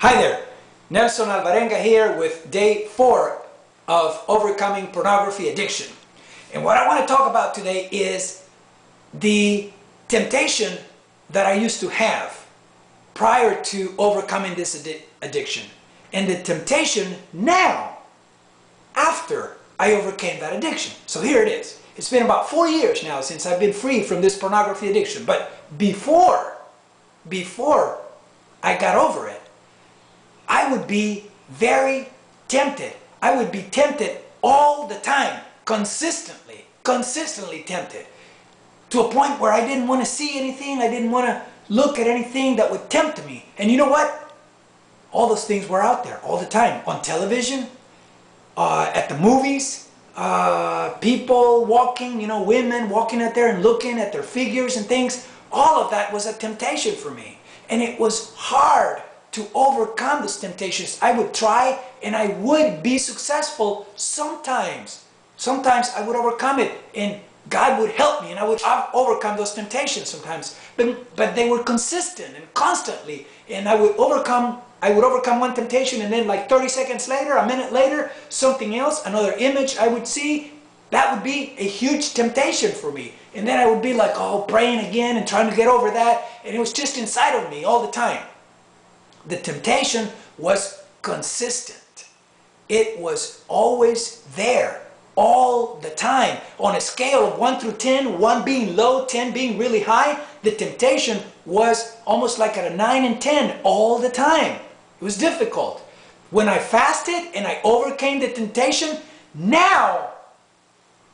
Hi there, Nelson Alvarenga here with day 4 of overcoming pornography addiction. And what I want to talk about today is the temptation that I used to have prior to overcoming this addiction, and the temptation now after I overcame that addiction. So here it is. It's been about 4 years now since I've been free from this pornography addiction, but before I got over it, I would be very tempted. I would be tempted all the time, consistently tempted, to a point where I didn't want to see anything, I didn't want to look at anything that would tempt me. And you know what? All those things were out there all the time, on television, at the movies, people walking, women walking out there and looking at their figures and things. All of that was a temptation for me. And it was hard to overcome those temptations. I would try and I would be successful sometimes. Sometimes I would overcome it and God would help me and I would overcome those temptations sometimes. But they were consistent and constantly, and I would overcome one temptation, and then like 30 seconds later, a minute later, something else, another image I would see, that would be a huge temptation for me. And then I would be like, praying again and trying to get over that, and it was just inside of me all the time. The temptation was consistent. It was always there, all the time. On a scale of 1 through 10, 1 being low, 10 being really high, the temptation was almost like at a 9 and 10 all the time. It was difficult. When I fasted and I overcame the temptation, now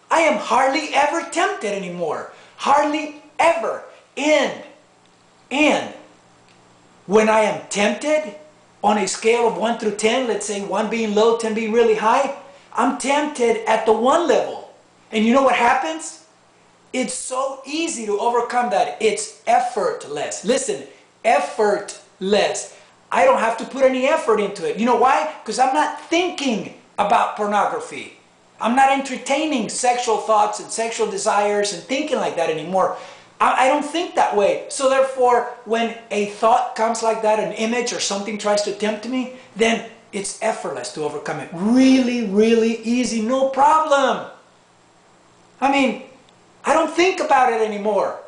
I am hardly ever tempted anymore. Hardly ever. And when I am tempted on a scale of 1 through 10, let's say 1 being low, 10 being really high, I'm tempted at the 1 level. And you know what happens? It's so easy to overcome that. It's effortless. Listen, effortless. I don't have to put any effort into it. You know why? Because I'm not thinking about pornography. I'm not entertaining sexual thoughts and sexual desires and thinking like that anymore. I don't think that way. So therefore, when a thought comes like that, an image or something tries to tempt me, then it's effortless to overcome it. Really, really easy, no problem. I mean, I don't think about it anymore.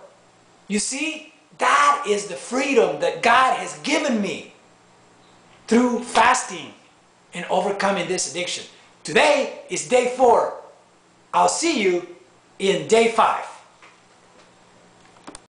You see, that is the freedom that God has given me through fasting and overcoming this addiction. Today is day 4. I'll see you in day 5.